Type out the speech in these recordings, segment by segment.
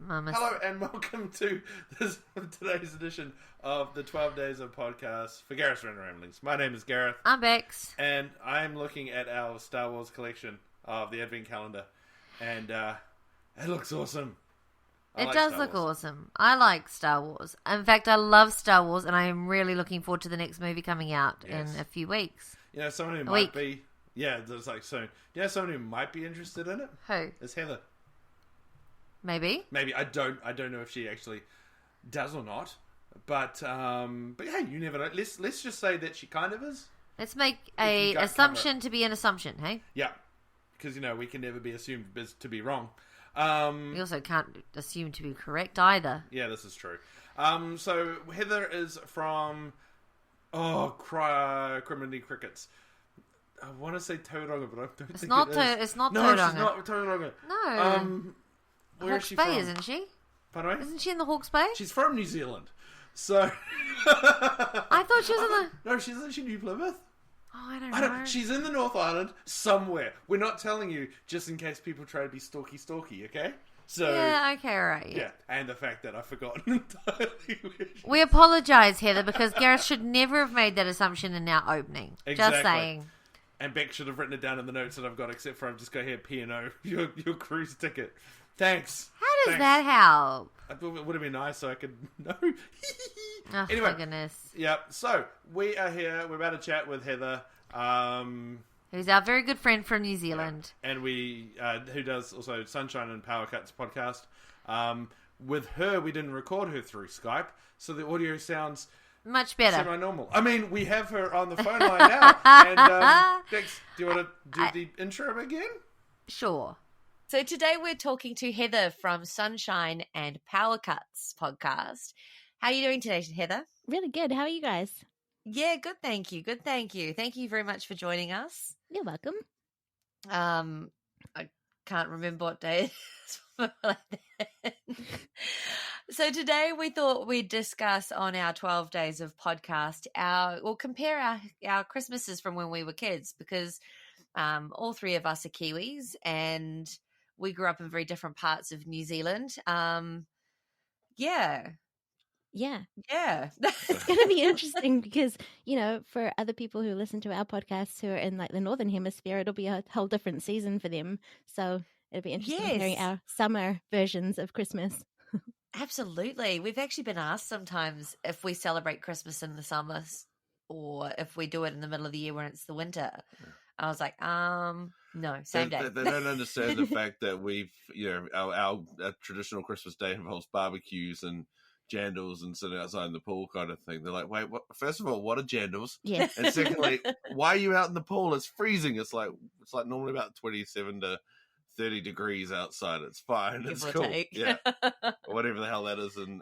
Hello and welcome to today's edition of the 12 Days of Podcast for Gareth's Random Ramblings. My name is Gareth. I'm Bex. And I'm looking at our Star Wars collection of the Advent Calendar. And it looks awesome. It does look awesome. I like Star Wars. In fact, I love Star Wars, and I am really looking forward to the next movie coming out in a few weeks. You know, someone who might be... Yeah, there's like soon. You know someone who might be interested in it? Who? It's Heather. Maybe. I don't know if she actually does or not. But hey, you never know. Let's just say that she kind of is. Let's make a assumption to be an assumption, hey? Yeah. Because, you know, we can never be assumed to be wrong. We also can't assume to be correct either. Yeah, this is true. So Heather is from Criminy Crickets. I want to say Tauranga, but I don't think it's it is. It's not No, Tauranga. she's not Tauranga. No. Where Hawke's is she Bay, from? isn't she? Pardon me? Isn't she in the Hawke's Bay? She's from New Zealand. So... I thought she was in the... No, isn't she New Plymouth? Oh, I don't know. She's in the North Island somewhere. We're not telling you just in case people try to be stalky, okay? So yeah, okay, alright. Yeah, and the fact that I've forgotten entirely. We apologise, Heather, because Gareth should never have made that assumption in our opening. Exactly. Just saying. And Beck should have written it down in the notes that I've got, except for I've just got here P&O, your cruise ticket. Thanks. How does that help? It would have been nice so I could know. Oh, anyway, my goodness. Yeah, so we are here. We're about to chat with Heather. Who's our very good friend from New Zealand. Yeah. And who does also Sunshine and Powercuts podcast. With her, we didn't record her through Skype, so the audio sounds... much better. Semi-normal. I mean, we have her on the phone line now. And, Bex, do you want to do the intro again? Sure. So today we're talking to Heather from Sunshine and Powercuts podcast. How are you doing today, Heather? Really good. How are you guys? Yeah, good, thank you. Good, thank you. Thank you very much for joining us. You're welcome. I can't remember what day it is. So today we thought we'd discuss on our 12 days of podcast compare our Christmases from when we were kids, because all three of us are Kiwis and we grew up in very different parts of New Zealand. Yeah. It's going to be interesting because, you know, for other people who listen to our podcasts who are in like the Northern Hemisphere, it'll be a whole different season for them. So it'll be interesting hearing our summer versions of Christmas. Absolutely. We've actually been asked sometimes if we celebrate Christmas in the summers or if we do it in the middle of the year when it's the winter. I was like, no, same day. They don't understand the fact that we've, you know, our traditional Christmas day involves barbecues and jandals and sitting outside in the pool kind of thing. They're like, wait, what? First of all, what are jandals? Yeah. And secondly, why are you out in the pool? It's freezing. It's like normally about 27 to 30 degrees outside. It's fine. It's cool. Yeah. Or whatever the hell that is in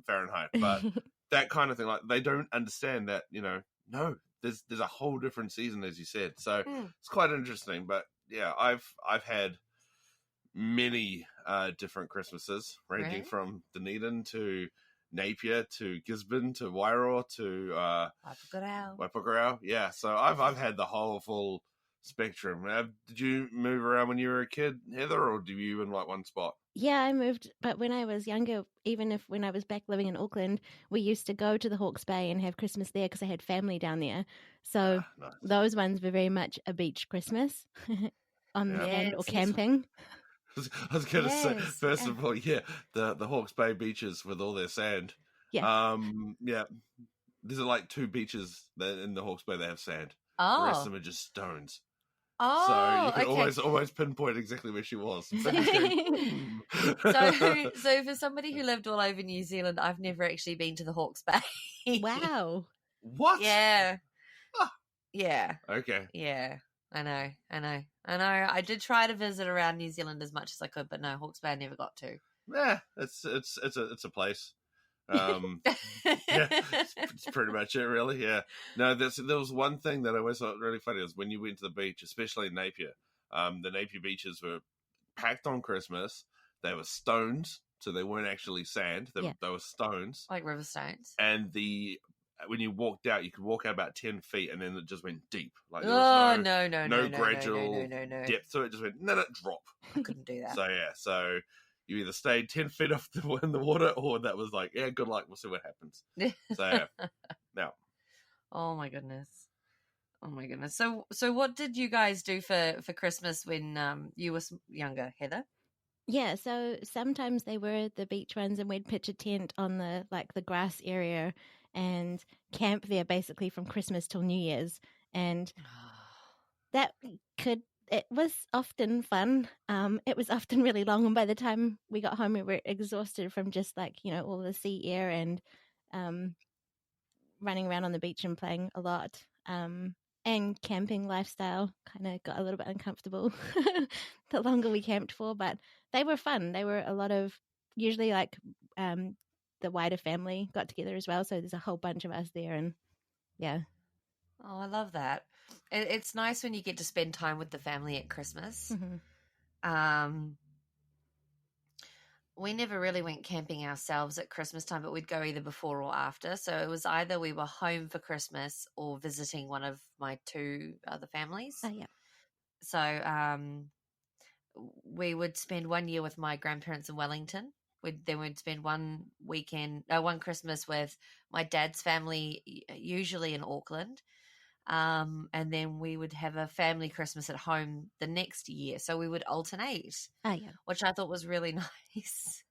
Fahrenheit. But that kind of thing, like they don't understand that, you know, no, there's a whole different season, as you said. So it's quite interesting. But yeah, I've had many different Christmases, ranging from Dunedin to Napier to Gisborne to Wairoa to Waipukurau. Yeah, so I've had the whole full spectrum. Did you move around when you were a kid, Heather, or do you in like one spot? Yeah, I moved, but when I was younger, when I was back living in Auckland, we used to go to the Hawke's Bay and have Christmas there because I had family down there. So nice. Those ones were very much a beach Christmas on the land or camping. I was going to say, first of all, the Hawke's Bay beaches with all their sand. Yeah. There's like two beaches that in the Hawke's Bay that have sand. Oh. The rest of them are just stones. Oh, so you can always pinpoint exactly where she was. So for somebody who lived all over New Zealand, I've never actually been to the Hawke's Bay. Wow. What? Yeah. Ah. Yeah. Okay. Yeah. I know. I did try to visit around New Zealand as much as I could, but no, Hawke's Bay I never got to. Yeah, it's a place. It's pretty much it, really. Yeah. No, there was one thing that I always thought really funny was when you went to the beach, especially in Napier. The Napier beaches were packed on Christmas. They were stones, so they weren't actually sand. They were stones, like river stones. And when you walked out, you could walk out about 10 feet, and then it just went deep. Like there was no gradual depth to it. It just went drop. I couldn't do that. So you either stayed 10 feet off in the water, or that was like, yeah, good luck, we'll see what happens. So yeah. Oh my goodness. Oh my goodness. So what did you guys do for Christmas when you were younger, Heather? Yeah, so sometimes they were the beach ones, and we'd pitch a tent on the grass area and camp there basically from Christmas till New Year's. And it was often fun. It was often really long, and by the time we got home, we were exhausted from just all the sea air and running around on the beach and playing a lot. And camping lifestyle kind of got a little bit uncomfortable the longer we camped for, but they were fun. They were a lot of, usually the wider family got together as well, so there's a whole bunch of us there, and yeah. Oh, I love that. It's nice when you get to spend time with the family at Christmas. Mm-hmm. We never really went camping ourselves at Christmas time, but we'd go either before or after. So it was either we were home for Christmas or visiting one of my two other families. Oh, yeah. So we would spend 1 year with my grandparents in Wellington. Then we'd spend one Christmas with my dad's family, usually in Auckland. And then we would have a family Christmas at home the next year. So we would alternate, which I thought was really nice,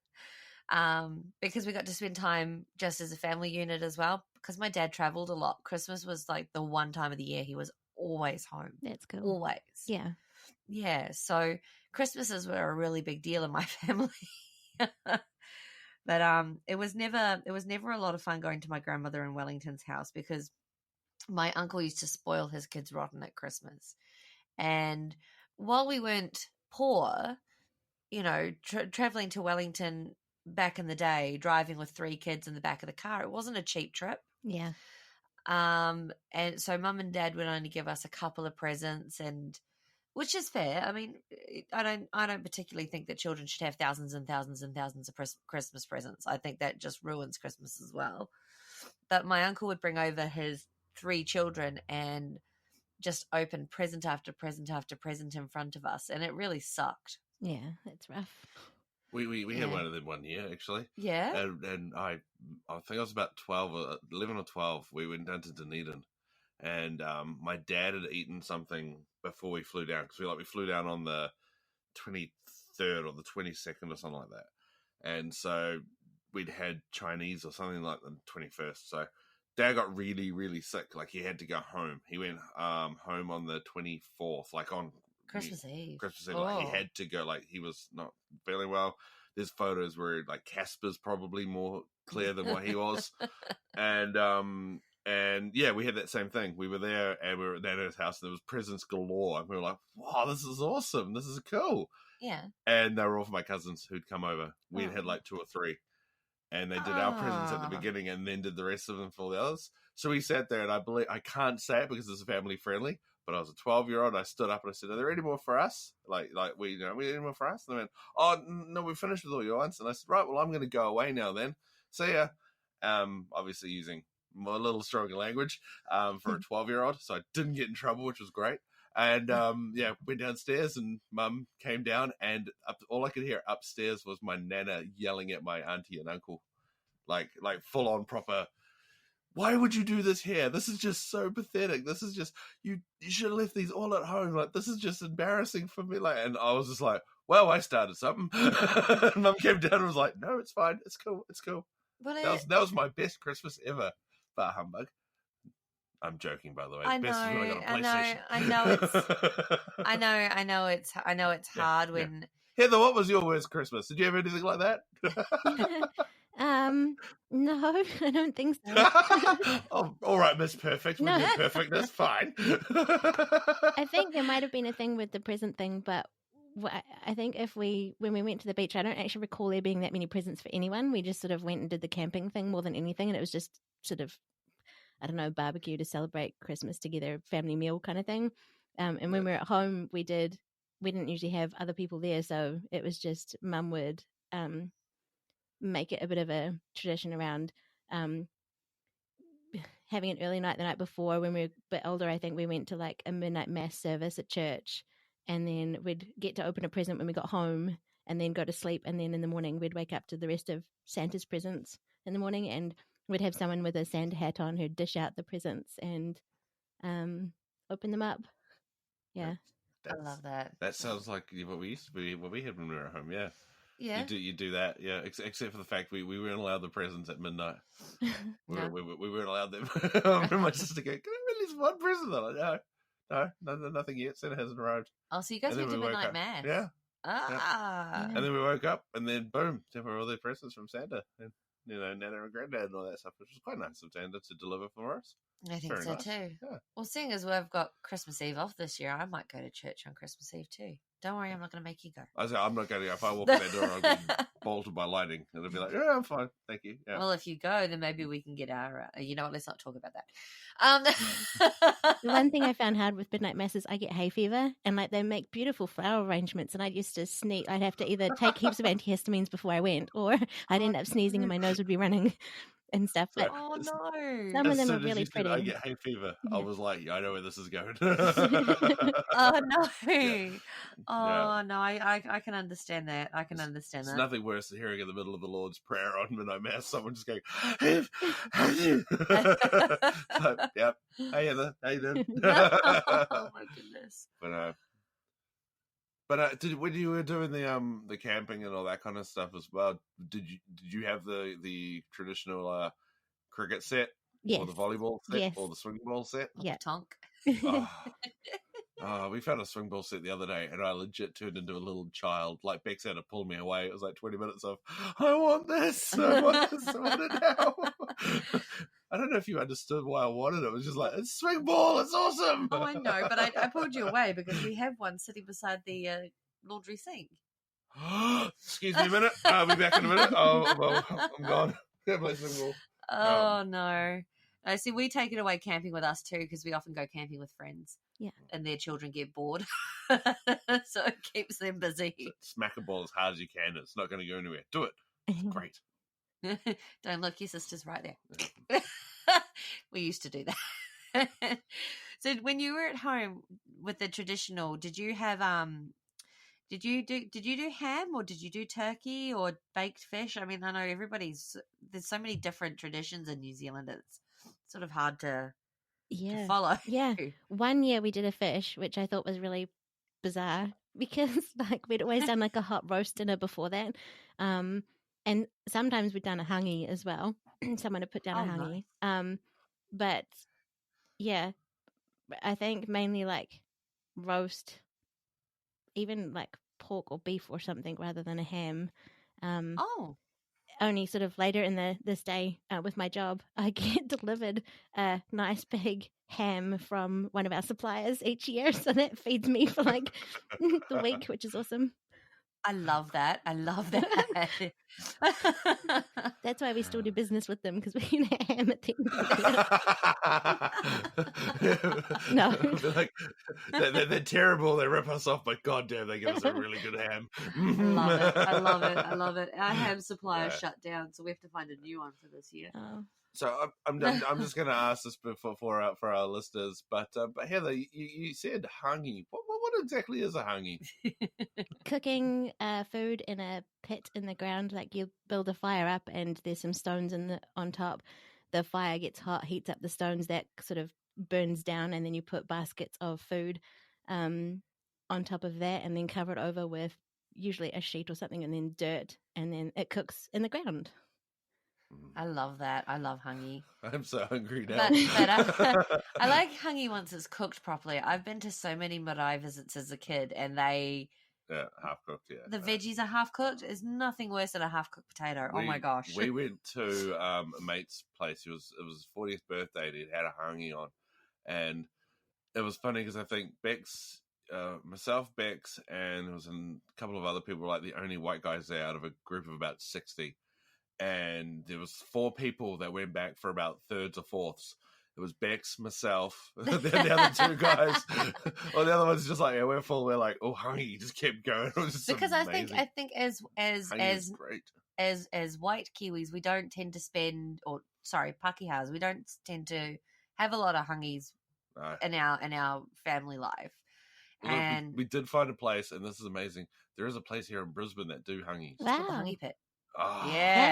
because we got to spend time just as a family unit as well, because my dad traveled a lot. Christmas was like the one time of the year he was always home. That's cool. Always. Yeah. Yeah. So Christmases were a really big deal in my family. But it was never a lot of fun going to my grandmother in Wellington's house, because my uncle used to spoil his kids rotten at Christmas. And while we weren't poor, traveling to Wellington back in the day, driving with 3 kids in the back of the car, it wasn't a cheap trip. Yeah. And so Mum and Dad would only give us a couple of presents, and which is fair. I mean, I don't particularly think that children should have thousands and thousands and thousands of Christmas presents. I think that just ruins Christmas as well. But my uncle would bring over his 3 children and just open present after present after present in front of us, and it really sucked. Yeah, it's rough. We had one of them 1 year, actually. Yeah. And I think I was about 11 or 12. We went down to Dunedin, and my dad had eaten something before we flew down, because we flew down on the 23rd or the 22nd or something like that. And so we'd had Chinese or something like the 21st. So Dad got really, really sick. Like, he had to go home. He went home on the 24th, like on Christmas Eve. Like, he had to go. Like, he was not feeling well. There's photos where like Casper's probably more clear than what he was. And yeah, we had that same thing. We were there, and we were at Nana's house, and there was presents galore. And we were like, wow, this is awesome. This is cool. Yeah. And they were all for my cousins who'd come over. We had like 2 or 3. And they did our presents at the beginning, and then did the rest of them for the others. So we sat there, and I can't say it because it's family friendly, but I was a 12-year-old. I stood up and I said, "Are there any more for us? Like we any more for us?" And they went, "Oh no, we finished with all your ones." And I said, "Right, well, I'm going to go away now then. See ya." Obviously using a little stronger language for a 12-year-old, so I didn't get in trouble, which was great. And yeah, went downstairs, and Mum came down, and all I could hear upstairs was my Nana yelling at my auntie and uncle, like full on proper. Why would you do this here? This is just so pathetic. This is just you should have left these all at home. Like, this is just embarrassing for me. Like, and I was just like, well, I started something. And Mum came down and was like, no, it's fine, it's cool, it's cool. But that was my best Christmas ever. But humbug. I'm joking, by the way. I know it's hard when. Heather, what was your worst Christmas? Did you have anything like that? No, I don't think so. Oh, all right, Miss Perfect. No. We're perfect. That's fine. I think there might have been a thing with the present thing, but I think when we went to the beach, I don't actually recall there being that many presents for anyone. We just sort of went and did the camping thing more than anything, and it was just sort of, I don't know, barbecue to celebrate Christmas together, family meal kind of thing. And when we were at home, we didn't usually have other people there, so it was just Mum would make it a bit of a tradition around having an early night the night before. When we were a bit older, I think we went to like a midnight mass service at church, and then we'd get to open a present when we got home, and then go to sleep. And then in the morning, we'd wake up to the rest of Santa's presents in the morning, and we'd have someone with a Santa hat on who'd dish out the presents and open them up. Yeah. I love that. That sounds like what we used to be, what we had when we were at home. Yeah. Yeah. You do that, yeah. Except for the fact we weren't allowed the presents at midnight. We weren't allowed them. I remember my sister going, "Can I at least one present?" I'm like, no, nothing yet. Santa hasn't arrived. Oh, so you guys went to midnight mass? Yeah. Ah. And then we woke up, and then boom, there were all their presents from Santa, and Nana and Granddad and all that stuff, which was quite nice of Santa to deliver for us. I think Very so nice. too. Yeah. Well, seeing as we've got Christmas Eve off this year, I might go to church on Christmas Eve too. Don't worry, I'm not going to make you go. I say I'm not going to go. If I walk in that door, I'll be bolted by lightning. It'll be like, yeah, I'm fine, thank you. Yeah. Well, if you go, then maybe we can get our. You know what? Let's not talk about that. The one thing I found hard with midnight mass is I get hay fever, and like they make beautiful flower arrangements, and I used to sneeze. I'd have to either take heaps of antihistamines before I went, or I'd end up sneezing and my nose would be running and stuff. But oh no! Some of them are As really you said, pretty. I get hay fever. I was like, I know where this is going. Oh no! Yeah. Oh no! I can understand that. I can understand It's that. nothing worse than hearing in the middle of the Lord's Prayer on midnight mass someone just going, so, yep. Hey Heather, how you doing? Oh my goodness! But when you were doing the camping and all that kind of stuff as well, did you have the traditional cricket set, Yes. or the volleyball set, Yes. or the swing ball set? Yeah. Tonk. Oh, we found a swing ball set the other day, and I legit turned into a little child. Like Bex had to pull me away. It was like 20 minutes of, I want this, I want it now. I don't know if you understood why I wanted it. It was just like, it's swing ball, it's awesome. Oh, I know, but I pulled you away because we have one sitting beside the laundry sink. Excuse me a minute. I'll be back in a minute. Oh, well, I'm gone. Yeah, play swing ball. Oh no! See, we take it away camping with us too because we often go camping with friends. Yeah, and their children get bored, so it keeps them busy. Smack a ball as hard as you can. It's not going to go anywhere. Do it. It's great. Don't look, your sister's right there. We used to do that. So when you were at home with the traditional, did you have did you do ham, or did you do turkey or baked fish? I mean, I know there's so many different traditions in New Zealand. It's sort of hard to follow. Yeah. One year we did a fish, which I thought was really bizarre because like we'd always done like a hot roast dinner before that. And sometimes we'd done a hangi as well. Someone had put down a hangi. Nice. But yeah, I think mainly like roast, even like pork or beef or something rather than a ham. Only sort of later in this day with my job, I get delivered a nice big ham from one of our suppliers each year. So that feeds me for like the week, which is awesome. I love that. That's why we still do business with them, because we can ham at the end. No. They're terrible. They rip us off, but goddamn, they give us a really good ham. I love it. Our ham supplier shut down, so we have to find a new one for this year. Oh. So I'm just going to ask this for our listeners, but Heather, you said hangi. What exactly is a hangi? Cooking food in a pit in the ground. Like you build a fire up, and there's some stones on top. The fire gets hot, heats up the stones, that sort of burns down, and then you put baskets of food on top of that, and then cover it over with usually a sheet or something, and then dirt, and then it cooks in the ground. I love that. I love hangi. I'm so hungry now. But I like hangi once it's cooked properly. I've been to so many marae visits as a kid, and half cooked. Yeah, the veggies are half cooked. There's nothing worse than a half cooked potato. Oh my gosh! We went to a mate's place. It was his 40th birthday, and he'd had a hangi on, and it was funny because I think Bex, myself, Bex, and there was a couple of other people were like the only white guys there out of a group of about 60. And there was 4 people that went back for about thirds or fourths. It was Bex, myself, the other 2 guys. Or the other one's just like, yeah, we're full. We're like, oh, hangi, just kept going. It was just because amazing. I think as great. as white Kiwis, we don't tend to Pakihas, we don't tend to have a lot of hangis in our family life. And we did find a place, and this is amazing. There is a place here in Brisbane that do hungies. Wow. The Hungy Pit. Oh, Yeah.